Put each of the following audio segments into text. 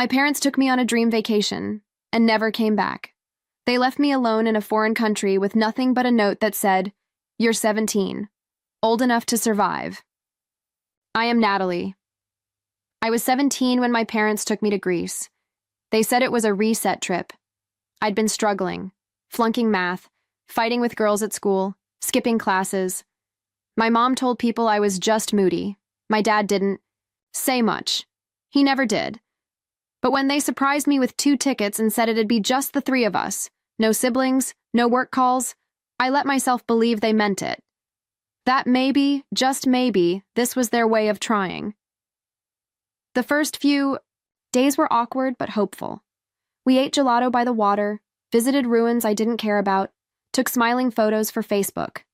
My parents took me on a dream vacation and never came back. They left me alone in a foreign country with nothing but a note that said, "You're 17, old enough to survive." I am Natalie. I was 17 when my parents took me to Greece. They said it was a reset trip. I'd been struggling, flunking math, fighting with girls at school, skipping classes. My mom told people I was just moody. My dad didn't say much. He never did. But when they surprised me with 2 tickets and said it'd be just the 3 of us, no siblings, no work calls, I let myself believe they meant it. That maybe, just maybe, this was their way of trying. The first few days were awkward but hopeful. We ate gelato by the water, visited ruins I didn't care about, took smiling photos for Facebook.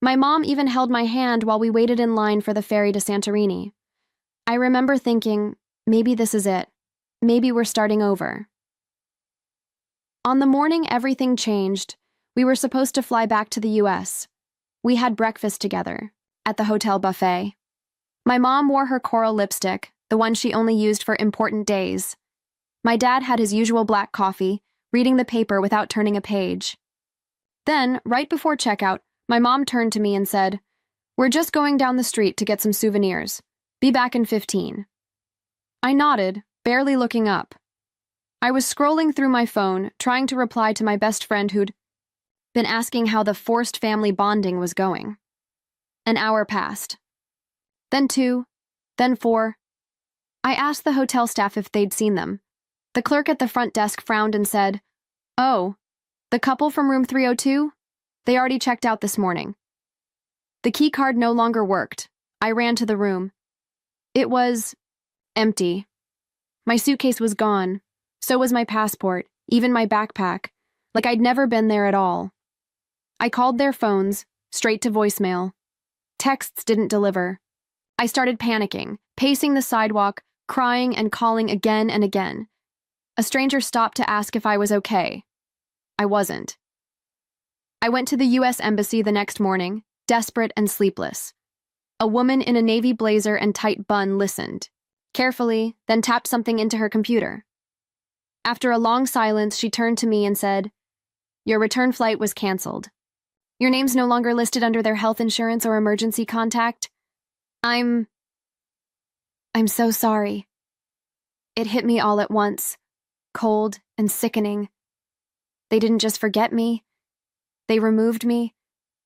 My mom even held my hand while we waited in line for the ferry to Santorini. I remember thinking, maybe this is it. Maybe we're starting over. On the morning everything changed, we were supposed to fly back to the US. We had breakfast together, at the hotel buffet. My mom wore her coral lipstick, the one she only used for important days. My dad had his usual black coffee, reading the paper without turning a page. Then, right before checkout, my mom turned to me and said, "We're just going down the street to get some souvenirs. Be back in 15. I nodded, barely looking up. I was scrolling through my phone, trying to reply to my best friend who'd been asking how the forced family bonding was going. An hour passed. Then 2, then 4. I asked the hotel staff if they'd seen them. The clerk at the front desk frowned and said, "Oh, the couple from room 302? They already checked out this morning." The key card no longer worked. I ran to the room. It was empty. My suitcase was gone. So was my passport, even my backpack, like I'd never been there at all. I called their phones, straight to voicemail. Texts didn't deliver. I started panicking, pacing the sidewalk, crying and calling again and again. A stranger stopped to ask if I was okay. I wasn't. I went to the US Embassy the next morning, desperate and sleepless. A woman in a navy blazer and tight bun listened, carefully, then tapped something into her computer. After a long silence, she turned to me and said, "Your return flight was canceled. Your name's no longer listed under their health insurance or emergency contact. I'm so sorry." It hit me all at once, cold and sickening. They didn't just forget me. They removed me.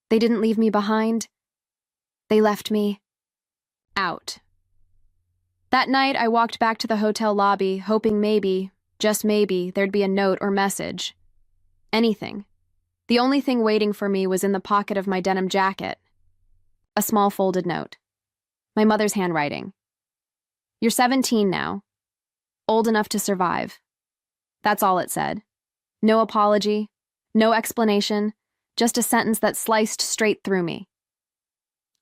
They didn't leave me behind. They left me out. That night, I walked back to the hotel lobby, hoping maybe, just maybe, there'd be a note or message. Anything. The only thing waiting for me was in the pocket of my denim jacket. A small folded note. My mother's handwriting. "You're 17 now. Old enough to survive." That's all it said. No apology, no explanation, just a sentence that sliced straight through me.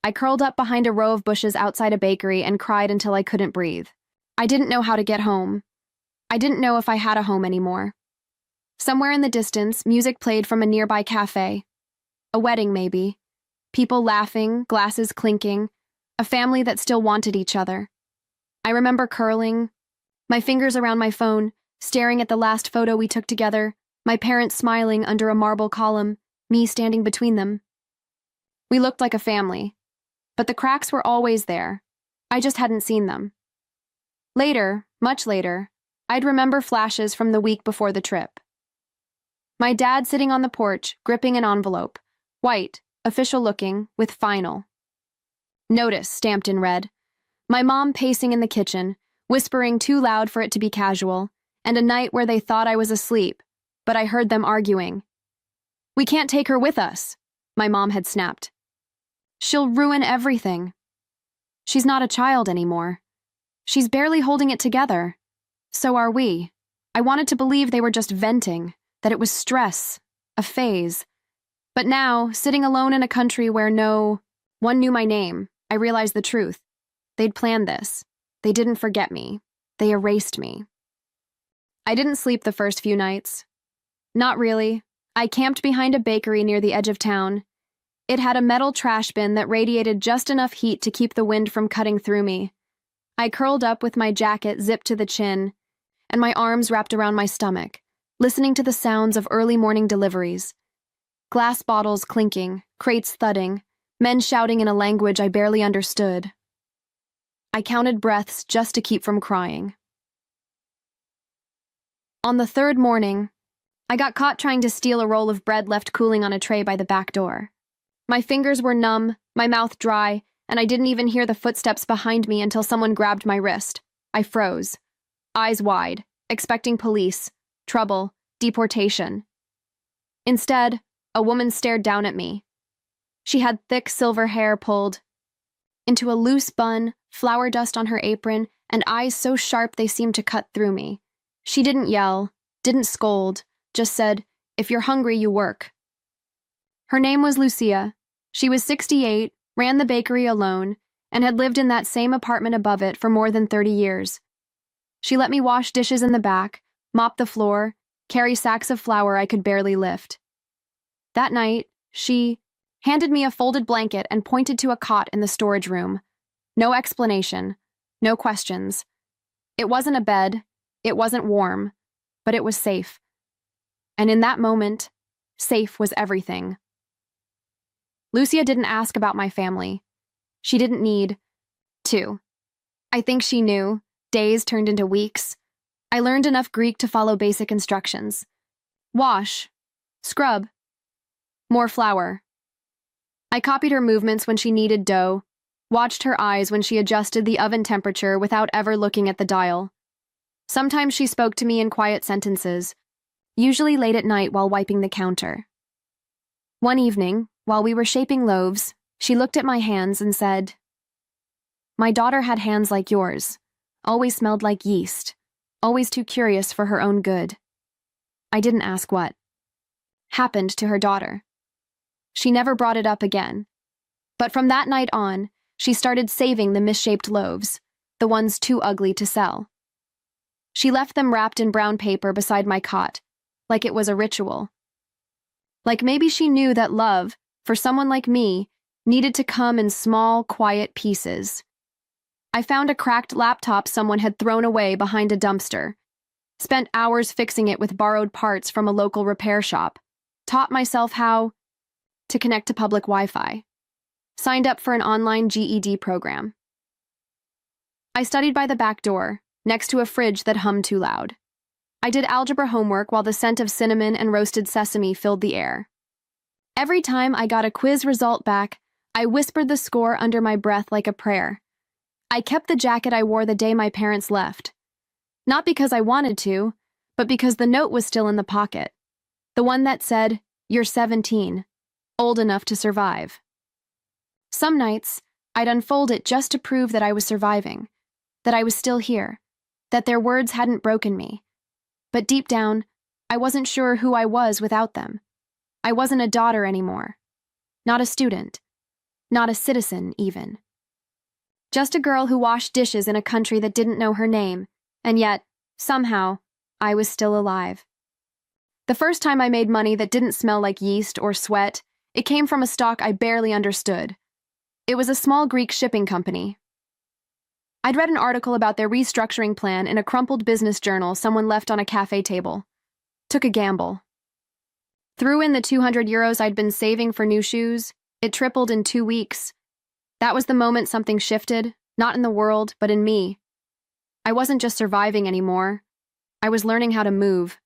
I curled up behind a row of bushes outside a bakery and cried until I couldn't breathe. I didn't know how to get home. I didn't know if I had a home anymore. Somewhere in the distance, music played from a nearby cafe. A wedding, maybe. People laughing, glasses clinking, a family that still wanted each other. I remember curling, my fingers around my phone, staring at the last photo we took together, my parents smiling under a marble column, me standing between them. We looked like a family, but the cracks were always there. I just hadn't seen them. Later, much later, I'd remember flashes from the week before the trip. My dad sitting on the porch, gripping an envelope, white, official-looking, with final. Notice stamped in red. My mom pacing in the kitchen, whispering too loud for it to be casual, and a night where they thought I was asleep, but I heard them arguing. "We can't take her with us," my mom had snapped. "She'll ruin everything. She's not a child anymore. She's barely holding it together. So are we." I wanted to believe they were just venting, that it was stress, a phase. But now, sitting alone in a country where no one knew my name, I realized the truth. They'd planned this. They didn't forget me. They erased me. I didn't sleep the first few nights. Not really. I camped behind a bakery near the edge of town. It had a metal trash bin that radiated just enough heat to keep the wind from cutting through me. I curled up with my jacket zipped to the chin, and my arms wrapped around my stomach, listening to the sounds of early morning deliveries. Glass bottles clinking, crates thudding, men shouting in a language I barely understood. I counted breaths just to keep from crying. On the third morning, I got caught trying to steal a roll of bread left cooling on a tray by the back door. My fingers were numb, my mouth dry, and I didn't even hear the footsteps behind me until someone grabbed my wrist. I froze, eyes wide, expecting police, trouble, deportation. Instead, a woman stared down at me. She had thick silver hair pulled into a loose bun, flour dust on her apron, and eyes so sharp they seemed to cut through me. She didn't yell, didn't scold, just said, "If you're hungry, you work." Her name was Lucia. She was 68, ran the bakery alone, and had lived in that same apartment above it for more than 30 years. She let me wash dishes in the back, mop the floor, carry sacks of flour I could barely lift. That night, she handed me a folded blanket and pointed to a cot in the storage room. No explanation, no questions. It wasn't a bed, it wasn't warm, but it was safe. And in that moment, safe was everything. Lucia didn't ask about my family. She didn't need to. I think she knew. Days turned into weeks. I learned enough Greek to follow basic instructions. Wash. Scrub. More flour. I copied her movements when she kneaded dough, watched her eyes when she adjusted the oven temperature without ever looking at the dial. Sometimes she spoke to me in quiet sentences, usually late at night while wiping the counter. One evening, while we were shaping loaves, she looked at my hands and said, "My daughter had hands like yours, always smelled like yeast, always too curious for her own good." I didn't ask what happened to her daughter. She never brought it up again. But from that night on, she started saving the misshaped loaves, the ones too ugly to sell. She left them wrapped in brown paper beside my cot, like it was a ritual. Like maybe she knew that love, for someone like me, needed to come in small, quiet pieces. I found a cracked laptop someone had thrown away behind a dumpster, spent hours fixing it with borrowed parts from a local repair shop, taught myself how to connect to public Wi-Fi, signed up for an online GED program. I studied by the back door, next to a fridge that hummed too loud. I did algebra homework while the scent of cinnamon and roasted sesame filled the air. Every time I got a quiz result back, I whispered the score under my breath like a prayer. I kept the jacket I wore the day my parents left. Not because I wanted to, but because the note was still in the pocket. The one that said, "You're 17, old enough to survive." Some nights, I'd unfold it just to prove that I was surviving, that I was still here, that their words hadn't broken me. But deep down, I wasn't sure who I was without them. I wasn't a daughter anymore. Not a student. Not a citizen, even. Just a girl who washed dishes in a country that didn't know her name, and yet, somehow, I was still alive. The first time I made money that didn't smell like yeast or sweat, it came from a stock I barely understood. It was a small Greek shipping company. I'd read an article about their restructuring plan in a crumpled business journal someone left on a cafe table. Took a gamble. Threw in the 200 euros I'd been saving for new shoes. It tripled in 2 weeks. That was the moment something shifted, not in the world, but in me. I wasn't just surviving anymore. I was learning how to move.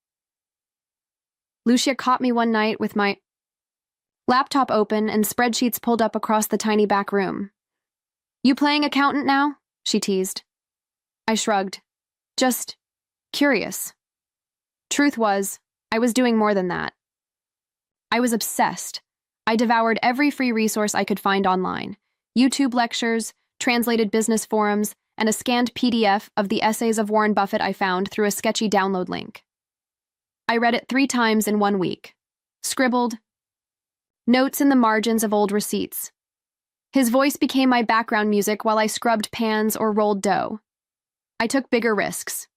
Lucia caught me one night with my laptop open and spreadsheets pulled up across the tiny back room. "You playing accountant now?" she teased. I shrugged. Just curious. Truth was, I was doing more than that. I was obsessed. I devoured every free resource I could find online. YouTube lectures, translated business forums, and a scanned PDF of the essays of Warren Buffett I found through a sketchy download link. I read it 3 times in 1 week. Scribbled notes in the margins of old receipts. His voice became my background music while I scrubbed pans or rolled dough. I took bigger risks.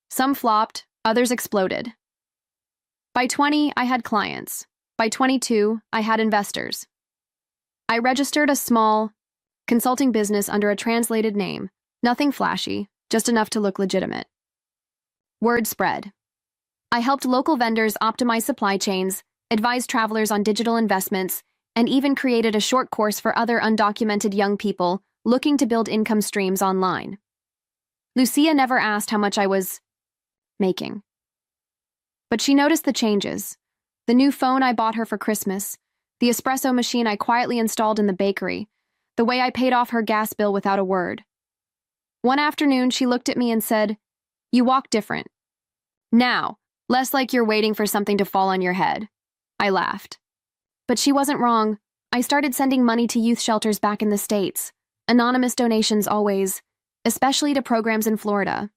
Some flopped, others exploded. By 20, I had clients. By 22, I had investors. I registered a small consulting business under a translated name, nothing flashy, just enough to look legitimate. Word spread. I helped local vendors optimize supply chains, advised travelers on digital investments, and even created a short course for other undocumented young people looking to build income streams online. Lucia never asked how much I was making. But she noticed the changes. The new phone I bought her for Christmas, the espresso machine I quietly installed in the bakery, the way I paid off her gas bill without a word. One afternoon, she looked at me and said, "You walk different. Now, less like you're waiting for something to fall on your head." I laughed. But she wasn't wrong. I started sending money to youth shelters back in the States. Anonymous donations always, especially to programs in Florida.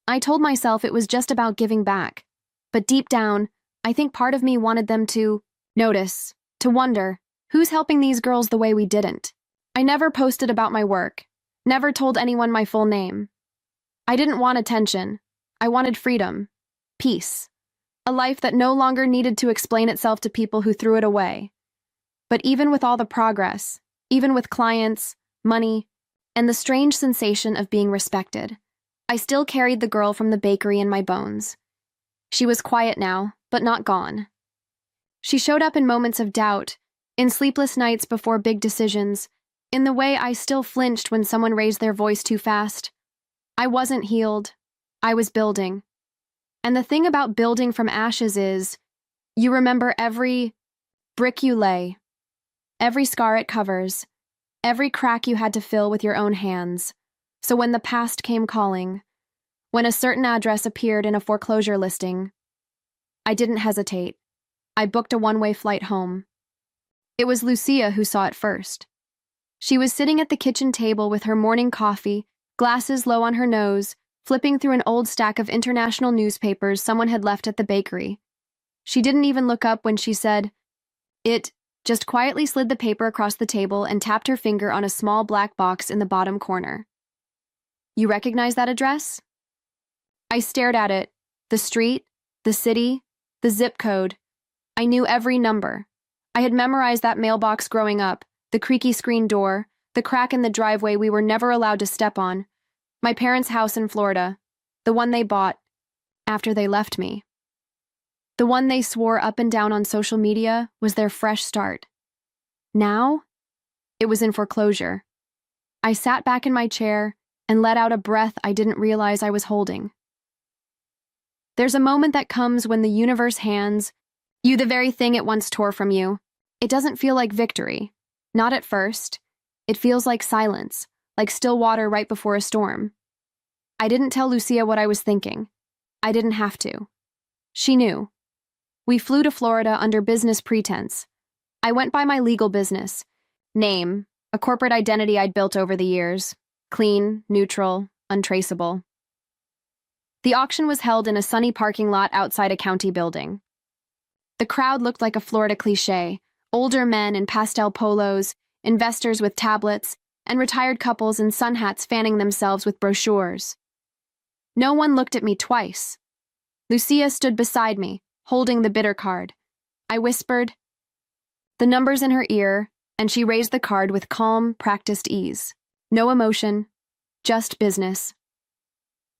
I told myself it was just about giving back. But deep down, I think part of me wanted them to notice, to wonder, who's helping these girls the way we didn't? I never posted about my work, never told anyone my full name. I didn't want attention. I wanted freedom, peace, a life that no longer needed to explain itself to people who threw it away. But even with all the progress, even with clients, money, and the strange sensation of being respected, I still carried the girl from the bakery in my bones. She was quiet now, but not gone. She showed up in moments of doubt, in sleepless nights before big decisions, in the way I still flinched when someone raised their voice too fast. I wasn't healed. I was building. And the thing about building from ashes is, you remember every brick you lay, every scar it covers, every crack you had to fill with your own hands. So when the past came calling, when a certain address appeared in a foreclosure listing, I didn't hesitate. I booked a one-way flight home. It was Lucia who saw it first. She was sitting at the kitchen table with her morning coffee, glasses low on her nose, flipping through an old stack of international newspapers someone had left at the bakery. She didn't even look up when she said, "It," just quietly slid the paper across the table and tapped her finger on a small black box in the bottom corner. "You recognize that address?" I stared at it. The street, the city, the zip code. I knew every number. I had memorized that mailbox growing up, the creaky screen door, the crack in the driveway we were never allowed to step on, my parents' house in Florida, the one they bought after they left me. The one they swore up and down on social media was their fresh start. Now, it was in foreclosure. I sat back in my chair and let out a breath I didn't realize I was holding. There's a moment that comes when the universe hands you the very thing it once tore from you. It doesn't feel like victory. Not at first. It feels like silence, like still water right before a storm. I didn't tell Lucia what I was thinking. I didn't have to. She knew. We flew to Florida under business pretense. I went by my legal business. Name, a corporate identity I'd built over the years. Clean, neutral, untraceable. The auction was held in a sunny parking lot outside a county building. The crowd looked like a Florida cliché: older men in pastel polos, investors with tablets, and retired couples in sun hats fanning themselves with brochures. No one looked at me twice. Lucia stood beside me, holding the bidder card. I whispered the numbers in her ear, and she raised the card with calm, practiced ease. No emotion, just business.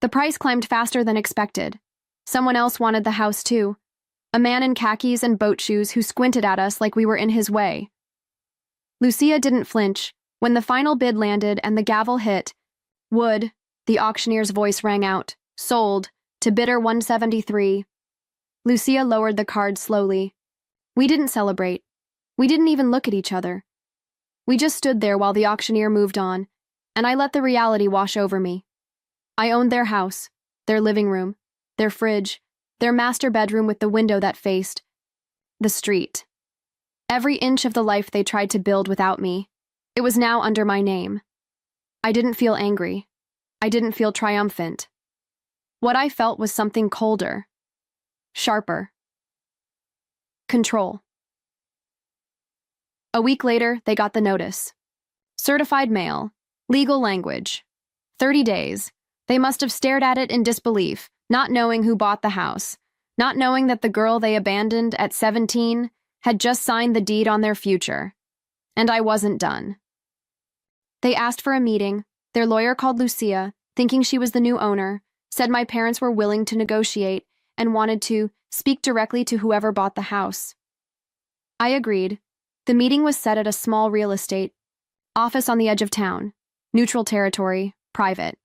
The price climbed faster than expected. Someone else wanted the house too. A man in khakis and boat shoes who squinted at us like we were in his way. Lucia didn't flinch. When the final bid landed and the gavel hit, "Wood," the auctioneer's voice rang out, "sold, to bidder 173. Lucia lowered the card slowly. We didn't celebrate. We didn't even look at each other. We just stood there while the auctioneer moved on, and I let the reality wash over me. I owned their house, their living room, their fridge, their master bedroom with the window that faced the street. Every inch of the life they tried to build without me. It was now under my name. I didn't feel angry. I didn't feel triumphant. What I felt was something colder, sharper. Control. A week later, they got the notice. Certified mail, legal language. 30 days. They must have stared at it in disbelief, not knowing who bought the house, not knowing that the girl they abandoned at 17 had just signed the deed on their future. And I wasn't done. They asked for a meeting. Their lawyer called Lucia, thinking she was the new owner, said my parents were willing to negotiate and wanted to speak directly to whoever bought the house. I agreed. The meeting was set at a small real estate office on the edge of town, neutral territory, private.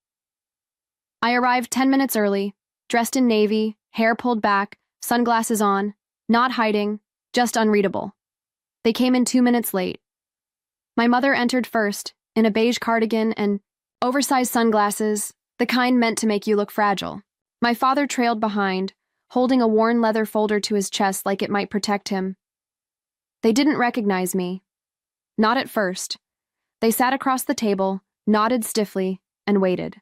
I arrived 10 minutes early, dressed in navy, hair pulled back, sunglasses on, not hiding, just unreadable. They came in 2 minutes late. My mother entered first, in a beige cardigan and oversized sunglasses, the kind meant to make you look fragile. My father trailed behind, holding a worn leather folder to his chest like it might protect him. They didn't recognize me. Not at first. They sat across the table, nodded stiffly, and waited.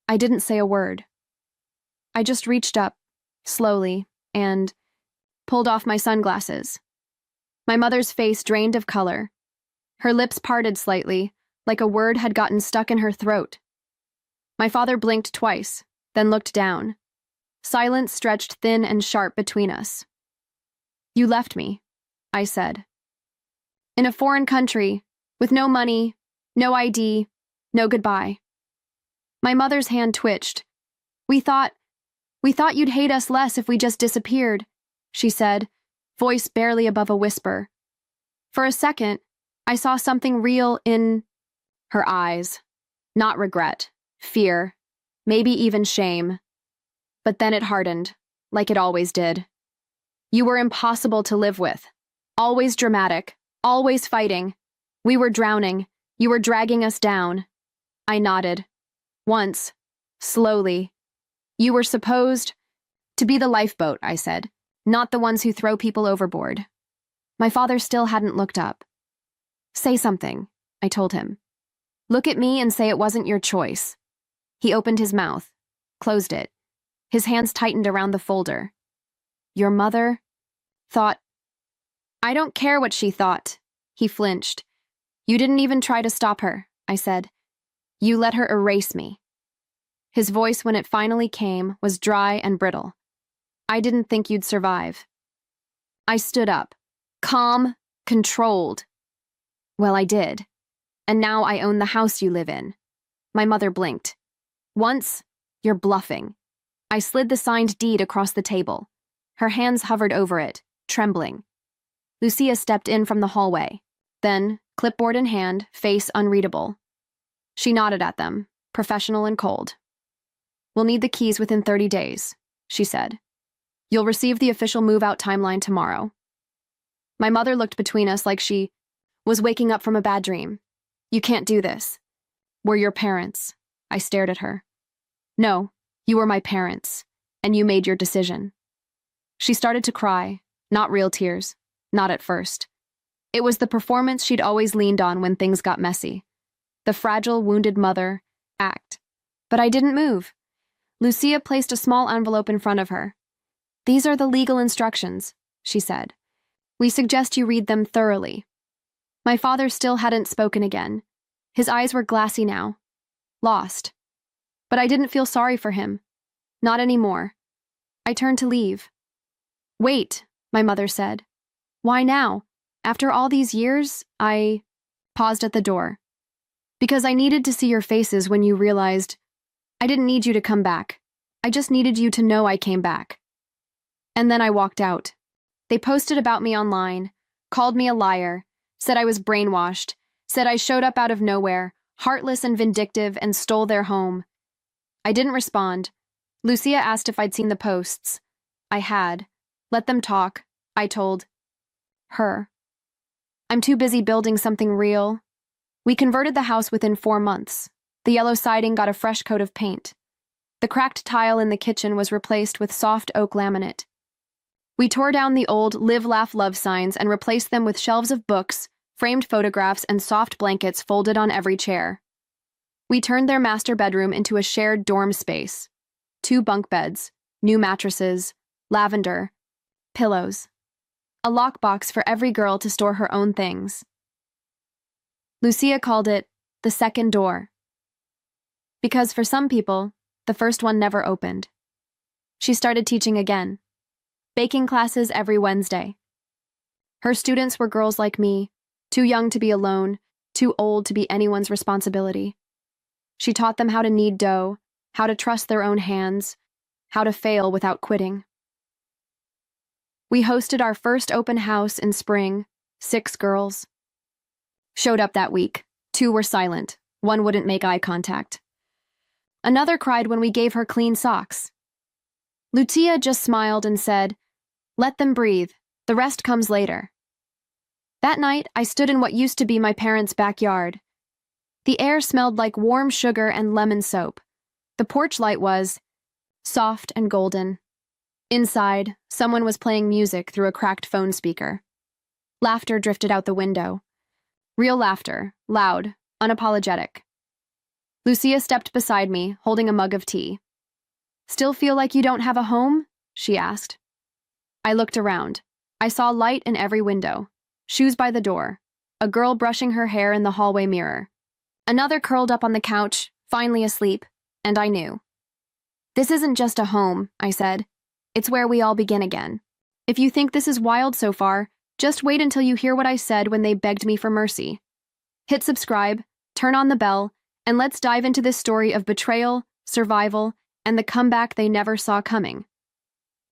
I didn't say a word. I just reached up, slowly, and pulled off my sunglasses. My mother's face drained of color. Her lips parted slightly, like a word had gotten stuck in her throat. My father blinked twice, then looked down. Silence stretched thin and sharp between us. "You left me," I said. "In a foreign country, with no money, no ID, no goodbye." My mother's hand twitched. We thought you'd hate us less if we just disappeared," she said, voice barely above a whisper. For a second, I saw something real in her eyes. Not regret, fear, maybe even shame. But then it hardened, like it always did. "You were impossible to live with. Always dramatic, always fighting. We were drowning. You were dragging us down." I nodded. "Once, slowly. You were supposed to be the lifeboat," I said, "not the ones who throw people overboard." My father still hadn't looked up. "Say something," I told him. "Look at me and say it wasn't your choice." He opened his mouth, closed it. His hands tightened around the folder. "Your mother thought—" "I don't care what she thought." He flinched. "You didn't even try to stop her," I said. "You let her erase me." His voice, when it finally came, was dry and brittle. "I didn't think you'd survive." I stood up, calm, controlled. "Well, I did. And now I own the house you live in." My mother blinked. "Once, you're bluffing." I slid the signed deed across the table. Her hands hovered over it, trembling. Lucia stepped in from the hallway. Then, clipboard in hand, face unreadable. She nodded at them, professional and cold. "We'll need the keys within 30 days, she said. "You'll receive the official move-out timeline tomorrow." My mother looked between us like she was waking up from a bad dream. "You can't do this. We're your parents." I stared at her. "No, you were my parents, and you made your decision." She started to cry, not real tears, not at first. It was the performance she'd always leaned on when things got messy. The fragile, wounded mother act. But I didn't move. Lucia placed a small envelope in front of her. "These are the legal instructions," she said. "We suggest you read them thoroughly." My father still hadn't spoken again. His eyes were glassy now, lost. But I didn't feel sorry for him. Not anymore. I turned to leave. "Wait," my mother said. "Why now? After all these years?" I paused at the door. "Because I needed to see your faces when you realized I didn't need you to come back. I just needed you to know I came back." And then I walked out. They posted about me online, called me a liar, said I was brainwashed, said I showed up out of nowhere, heartless and vindictive, and stole their home. I didn't respond. Lucia asked if I'd seen the posts. I had. "Let them talk," I told her. "I'm too busy building something real." We converted the house within 4 months. The yellow siding got a fresh coat of paint. The cracked tile in the kitchen was replaced with soft oak laminate. We tore down the old Live, Laugh, Love signs and replaced them with shelves of books, framed photographs, and soft blankets folded on every chair. We turned their master bedroom into a shared dorm space. 2 bunk beds, new mattresses, lavender, pillows. A lockbox for every girl to store her own things. Lucia called it the second door. Because for some people, the first one never opened. She started teaching again. Baking classes every Wednesday. Her students were girls like me, too young to be alone, too old to be anyone's responsibility. She taught them how to knead dough, how to trust their own hands, how to fail without quitting. We hosted our first open house in spring, 6 girls. Showed up that week. 2 were silent. 1 wouldn't make eye contact. Another cried when we gave her clean socks. Lucia just smiled and said, "Let them breathe. The rest comes later." That night, I stood in what used to be my parents' backyard. The air smelled like warm sugar and lemon soap. The porch light was soft and golden. Inside, someone was playing music through a cracked phone speaker. Laughter drifted out the window. Real laughter, loud, unapologetic. Lucia stepped beside me, holding a mug of tea. "Still feel like you don't have a home?" she asked. I looked around. I saw light in every window. Shoes by the door. A girl brushing her hair in the hallway mirror. Another curled up on the couch, finally asleep, and I knew. "This isn't just a home," I said. "It's where we all begin again. If you think this is wild so far, just wait until you hear what I said when they begged me for mercy." Hit subscribe, turn on the bell, and let's dive into this story of betrayal, survival, and the comeback they never saw coming.